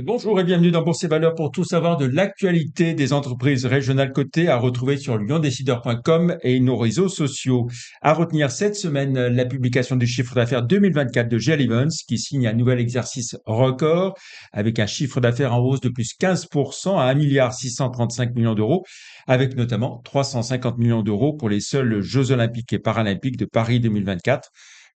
Bonjour et bienvenue dans Bourse et Valeurs pour tout savoir de l'actualité des entreprises régionales cotées à retrouver sur liondecideur.com et nos réseaux sociaux. À retenir cette semaine, la publication du chiffre d'affaires 2024 de GL Events qui signe un nouvel exercice record avec un chiffre d'affaires en hausse de plus 15% à 1,635 milliard d'euros avec notamment 350 millions d'euros pour les seuls Jeux olympiques et paralympiques de Paris 2024.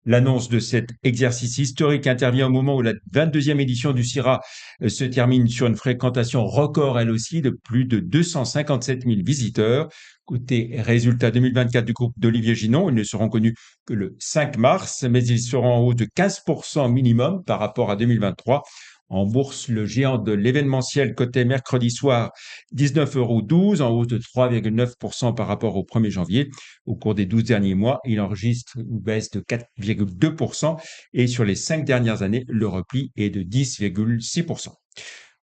L'annonce de cet exercice historique intervient au moment où la 22e édition du CIRA se termine sur une fréquentation record, elle aussi, de plus de 257 000 visiteurs. Côté résultats 2024 du groupe d'Olivier Ginon, ils ne seront connus que le 5 mars, mais ils seront en hausse de 15% minimum par rapport à 2023. En bourse, le géant de l'événementiel cotait mercredi soir 19,12 € en hausse de 3,9% par rapport au 1er janvier. Au cours des 12 derniers mois, il enregistre une baisse de 4,2% et sur les 5 dernières années, le repli est de 10,6%.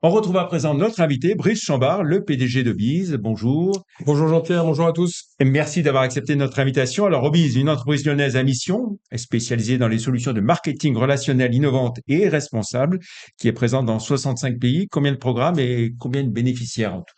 On retrouve à présent notre invité, Brice Chambard, le PDG de Bize. Bonjour. Bonjour Jean-Pierre, bonjour à tous. Et merci d'avoir accepté notre invitation. Alors, Bize, une entreprise lyonnaise à mission, spécialisée dans les solutions de marketing relationnel innovantes et responsables, qui est présente dans 65 pays. Combien de programmes et combien de bénéficiaires en tout?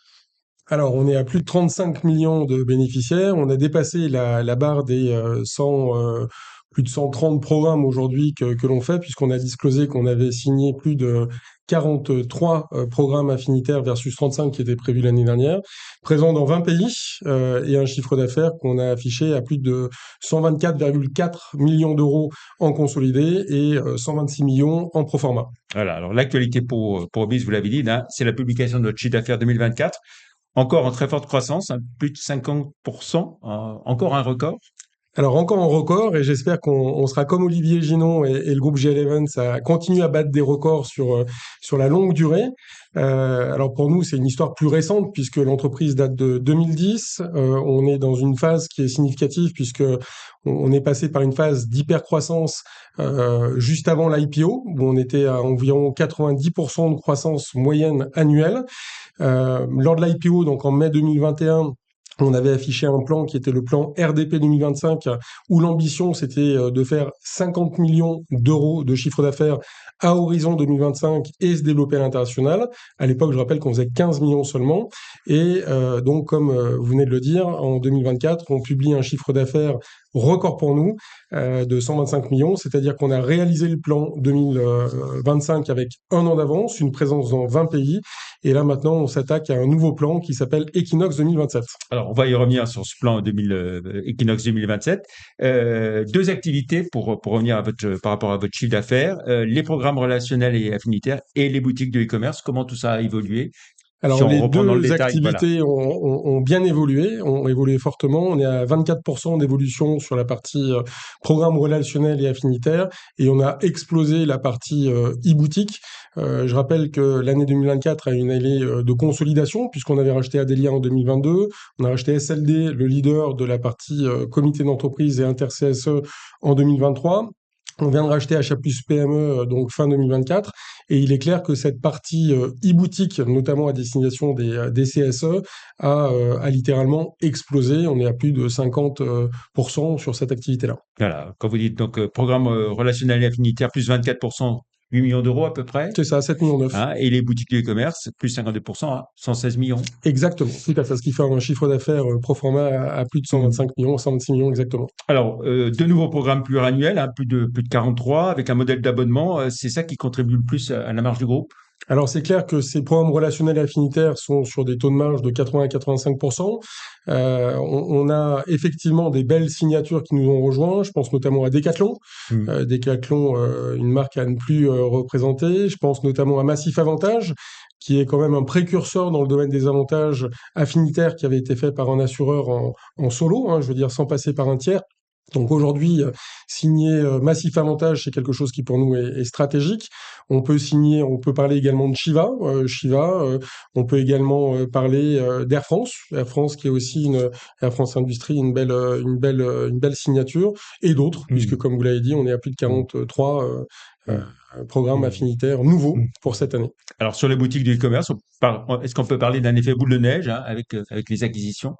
Alors, on est à plus de 35 millions de bénéficiaires. On a dépassé la barre des 100, plus de 130 programmes aujourd'hui que l'on fait, puisqu'on a disclosé qu'on avait signé plus de 43 programmes affinitaires versus 35 qui étaient prévus l'année dernière, présents dans 20 pays et un chiffre d'affaires qu'on a affiché à plus de 124,4 millions d'euros en consolidé et 126 millions en pro forma. Voilà. Alors, l'actualité pour Bize, vous l'avez dit, là, c'est la publication de notre chiffre d'affaires 2024. Encore en très forte croissance, plus de 50%, encore un record. Alors encore un record et j'espère qu'on sera comme Olivier Ginon et le groupe GL Events à continuer à battre des records sur la longue durée. Alors pour nous, c'est une histoire plus récente puisque l'entreprise date de 2010. On est dans une phase qui est significative puisque on est passé par une phase d'hypercroissance juste avant l'IPO où on était à environ 90% de croissance moyenne annuelle. Lors de l'IPO, donc en mai 2021, on avait affiché un plan qui était le plan RDP 2025, où l'ambition c'était de faire 50 millions d'euros de chiffre d'affaires à horizon 2025 et se développer à l'international. À l'époque, je rappelle qu'on faisait 15 millions seulement. Et donc, comme vous venez de le dire, en 2024, on publie un chiffre d'affaires record pour nous de 125 millions, c'est-à-dire qu'on a réalisé le plan 2025 avec un an d'avance, une présence dans 20 pays. Et là, maintenant, on s'attaque à un nouveau plan qui s'appelle Equinox 2027. Alors, on va y revenir sur ce plan 2000, Equinox 2027. Deux activités pour revenir par rapport à votre chiffre d'affaires, les programmes relationnels et affinitaires et les boutiques de e-commerce. Comment tout ça a évolué? Si Alors, on les reprend dans le deux détail, voilà. activités ont bien évolué, ont évolué fortement. On est à 24% d'évolution sur la partie programme relationnel et affinitaire, et on a explosé la partie e-boutique. Je rappelle que l'année 2024 a une année de consolidation, puisqu'on avait racheté Adelia en 2022, on a racheté SLD, le leader de la partie comité d'entreprise et inter-CSE en 2023. On vient de racheter Achat Plus PME, donc fin 2024, et il est clair que cette partie e-boutique, notamment à destination des CSE, a littéralement explosé. On est à plus de 50% sur cette activité-là. Voilà. Quand vous dites donc programme relationnel et affinitaire, plus 24%, 8 millions d'euros à peu près. C'est ça, 7 millions 9. Hein, et les boutiques de e-commerce, plus 52%, à 116 millions. Exactement, tout à fait. Ce qui fait un chiffre d'affaires pro forma à plus de 125 millions, 126 millions exactement. Alors, de nouveaux programmes pluriannuels, hein, plus de 43, avec un modèle d'abonnement, c'est ça qui contribue le plus à la marge du groupe? Alors c'est clair que ces programmes relationnels et affinitaires sont sur des taux de marge de 80 à 85%. On a effectivement des belles signatures qui nous ont rejoints. Je pense notamment à Decathlon. Hmm. Decathlon, une marque à ne plus représenter. Je pense notamment à Massif Avantage, qui est quand même un précurseur dans le domaine des avantages affinitaires qui avait été fait par un assureur en solo, hein, je veux dire sans passer par un tiers. Donc aujourd'hui, signer Massif Avantage, c'est quelque chose qui pour nous est stratégique. On peut parler également de Shiva. On peut également parler d'Air France, Air France qui est aussi Air France Industrie, une belle signature, et d'autres, puisque Hmm. comme vous l'avez dit, on est à plus de Hmm. 43 Hmm. programmes Hmm. affinitaires nouveaux Hmm. pour cette année. Alors, sur les boutiques de e-commerce, est-ce qu'on peut parler d'un effet boule de neige, hein, avec les acquisitions?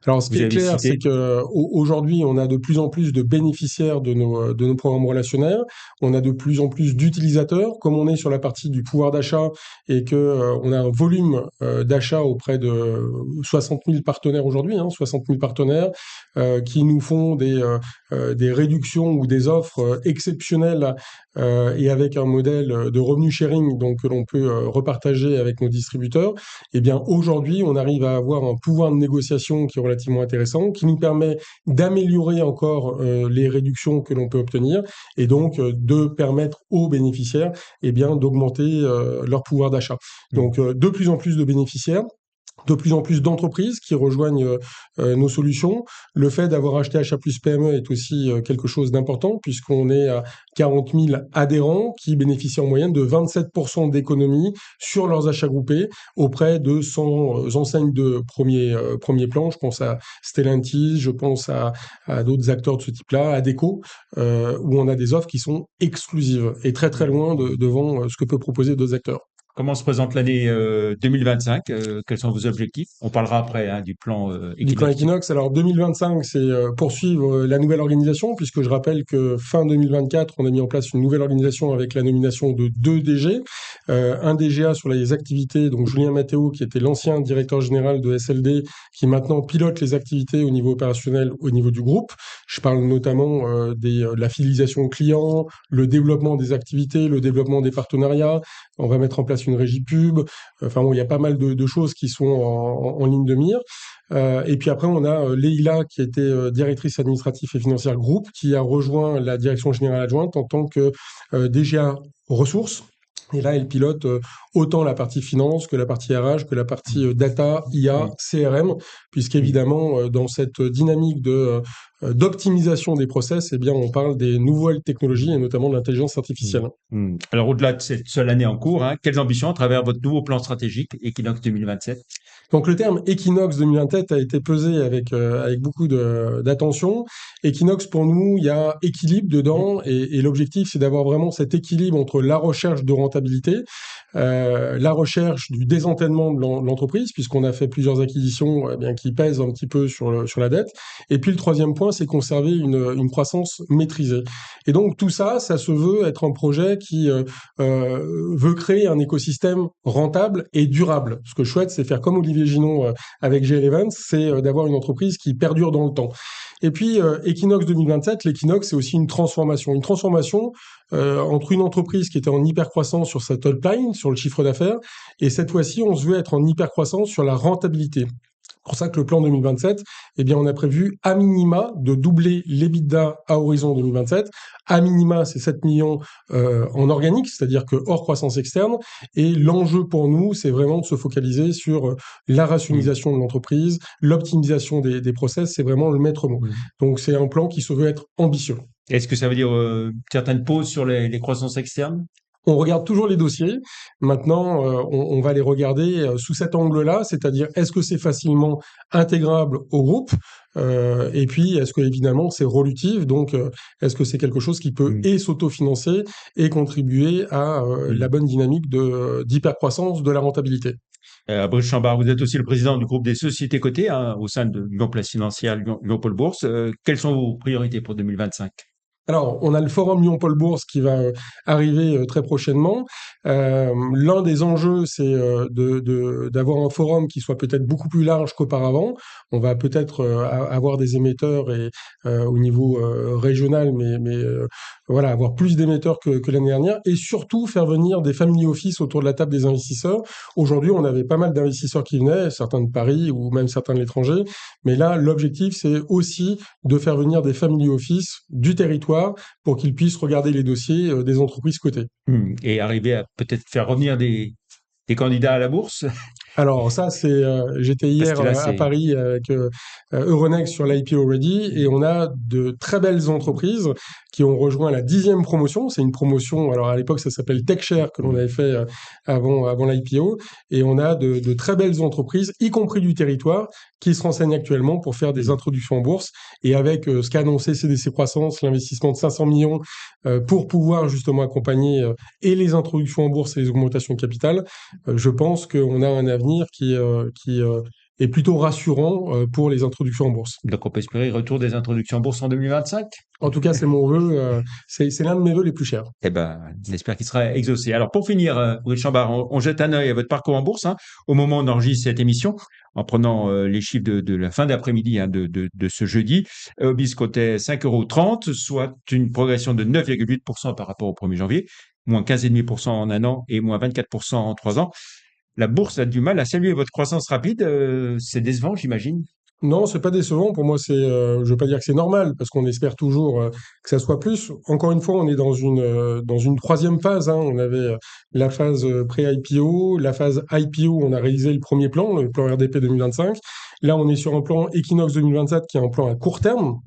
Alors, ce qui Vous est avez clair, c'est cité. que aujourd'hui, on a de plus en plus de bénéficiaires de nos programmes relationnaires. On a de plus en plus d'utilisateurs. Comme on est sur la partie du pouvoir d'achat et que on a un volume d'achat auprès de 60 000 partenaires aujourd'hui, 60 000 partenaires qui nous font des réductions ou des offres exceptionnelles et avec un modèle de revenu sharing donc que l'on peut repartager avec nos distributeurs. Eh bien, aujourd'hui, on arrive à avoir un pouvoir de négociation qui est relativement intéressant, qui nous permet d'améliorer encore les réductions que l'on peut obtenir et donc de permettre aux bénéficiaires d'augmenter leur pouvoir d'achat. Hmm. Donc, de plus en plus de bénéficiaires, de plus en plus d'entreprises qui rejoignent nos solutions. Le fait d'avoir acheté Achat Plus PME est aussi quelque chose d'important puisqu'on est à 40 000 adhérents qui bénéficient en moyenne de 27% d'économies sur leurs achats groupés auprès de 100 enseignes de premier plan. Je pense à Stellantis, je pense à d'autres acteurs de ce type-là, à Deco, où on a des offres qui sont exclusives et très très loin devant ce que peut proposer d'autres acteurs. Comment se présente l'année 2025? Quels sont vos objectifs? On parlera après hein, du plan Du plan Equinox. Equinox, alors 2025, c'est poursuivre la nouvelle organisation, puisque je rappelle que fin 2024, on a mis en place une nouvelle organisation avec la nomination de 2 DG, un DGA sur les activités, donc Julien Matteo, qui était l'ancien directeur général de SLD, qui maintenant pilote les activités au niveau opérationnel, au niveau du groupe. Je parle notamment de la fidélisation client, le développement des activités, le développement des partenariats. On va mettre en place une régie pub. Enfin bon, il y a pas mal de choses qui sont en ligne de mire. Et puis après, on a Leïla, qui était directrice administrative et financière groupe, qui a rejoint la direction générale adjointe en tant que DGA ressources. Et là, elle pilote autant la partie finance que la partie RH, que la partie data, IA, Oui. CRM, Oui. puisqu'évidemment, dans cette dynamique d'optimisation des process, eh bien, on parle des nouvelles technologies et notamment de l'intelligence Mm. artificielle. Mm. Alors, au-delà de cette seule année en cours, hein, quelles ambitions à travers votre nouveau plan stratégique Equinox 2027? Donc le terme Equinox 2027 a été pesé avec beaucoup d'attention. Equinox, pour nous, il y a équilibre dedans et l'objectif, c'est d'avoir vraiment cet équilibre entre la recherche de rentabilité, la recherche du désendettement de l'entreprise, puisqu'on a fait plusieurs acquisitions bien, qui pèsent un petit peu sur la dette. Et puis le troisième point, c'est conserver une croissance maîtrisée. Et donc tout ça, ça se veut être un projet qui veut créer un écosystème rentable et durable. Ce que je souhaite, c'est faire comme Olivier Ginon avec G11, c'est d'avoir une entreprise qui perdure dans le temps. Et puis Equinox 2027, l'Equinox, c'est aussi une transformation. Une transformation entre une entreprise qui était en hyper-croissance sur sa top line, sur le chiffre d'affaires, et cette fois-ci, on se veut être en hyper-croissance sur la rentabilité. C'est pour ça que le plan 2027, eh bien, on a prévu à minima de doubler l'EBITDA à horizon 2027. À minima, c'est 7 millions en organique, c'est-à-dire que hors croissance externe. Et l'enjeu pour nous, c'est vraiment de se focaliser sur la Mm. rationalisation de l'entreprise, l'optimisation des process, c'est vraiment le maître mot. Mm. Donc, c'est un plan qui se veut être ambitieux. Est-ce que ça veut dire certaines pauses sur les croissances externes? On regarde toujours les dossiers. Maintenant, on va les regarder sous cet angle-là, c'est-à-dire est-ce que c'est facilement intégrable au groupe et puis est-ce que évidemment c'est relutif, donc est-ce que c'est quelque chose qui peut Mm. et s'autofinancer et contribuer à la Mm. bonne dynamique d'hypercroissance de la rentabilité. Brice Chambard, vous êtes aussi le président du groupe des sociétés cotées hein, au sein de Lyon Place Financière, Lyon Pôle Bourse. Quelles sont vos priorités pour 2025? Alors, on a le forum Lyon-Paul Bourse qui va arriver très prochainement. L'un des enjeux, c'est d'avoir un forum qui soit peut-être beaucoup plus large qu'auparavant. On va peut-être avoir des émetteurs au niveau régional, mais voilà, avoir plus d'émetteurs que l'année dernière et surtout faire venir des family office autour de la table des investisseurs. Aujourd'hui, on avait pas mal d'investisseurs qui venaient, certains de Paris ou même certains de l'étranger. Mais là, l'objectif, c'est aussi de faire venir des family office du territoire pour qu'ils puissent regarder les dossiers des entreprises cotées. Et arriver à peut-être faire revenir des candidats à la bourse? Alors ça, j'étais Parce hier que là, à c'est... Paris avec Euronext sur l'IPO Ready et on a de très belles entreprises qui ont rejoint la 10e promotion. C'est une promotion, alors à l'époque ça s'appelle TechShare que l'on avait fait avant l'IPO et on a de très belles entreprises, y compris du territoire, qui se renseignent actuellement pour faire des introductions en bourse et avec ce qu'a annoncé CDC Croissance, l'investissement de 500 millions pour pouvoir justement accompagner et les introductions en bourse et les augmentations de capital. Je pense qu'on a un avenir qui est plutôt rassurant pour les introductions en bourse. Donc, on peut espérer retour des introductions en bourse en 2025? En tout cas, c'est mon vœu, c'est l'un de mes vœux les plus chers. Eh ben, j'espère qu'il sera exaucé. Alors, pour finir, Brice Chambard, on jette un œil à votre parcours en bourse, hein, au moment où on enregistre cette émission, en prenant les chiffres de la fin d'après-midi, hein, de ce jeudi. Obis cotait 5,30 €, soit une progression de 9,8% par rapport au 1er janvier, moins 15,5% en un an et moins 24% en 3 ans. La bourse a du mal à saluer votre croissance rapide. C'est décevant, j'imagine. Non, c'est pas décevant. Pour moi, je veux pas dire que c'est normal, parce qu'on espère toujours que ça soit plus. Encore une fois, on est dans une troisième phase, hein. On avait la phase pré-IPO, la phase IPO, on a réalisé le plan RDP 2025. Là, on est sur un plan Equinox 2027, qui est un plan à court terme.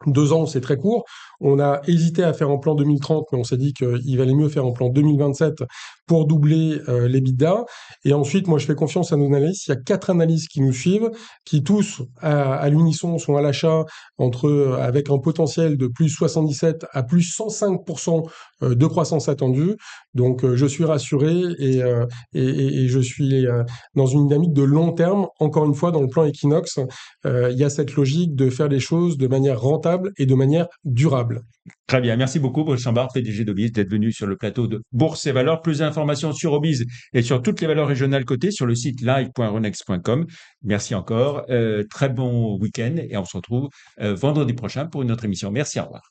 2 ans, c'est très court. On a hésité à faire un plan 2030, mais on s'est dit qu'il valait mieux faire un plan 2027 pour doubler l'EBITDA. Et ensuite, moi, je fais confiance à nos analystes. Il y a 4 analystes qui nous suivent, qui tous, à l'unisson, sont à l'achat avec un potentiel de plus 77 à plus 105% de croissance attendue. Donc, je suis rassuré et je suis dans une dynamique de long terme. Encore une fois, dans le plan Equinox, il y a cette logique de faire les choses de manière rentable et de manière durable. Très bien. Merci beaucoup, Brice Chambard, PDG d'Obiz, d'être venu sur le plateau de Bourse et Valeurs. Plus d'informations sur Obiz et sur toutes les valeurs régionales cotées sur le site live.euronext.com. Merci encore. Très bon week-end et on se retrouve vendredi prochain pour une autre émission. Merci, au revoir.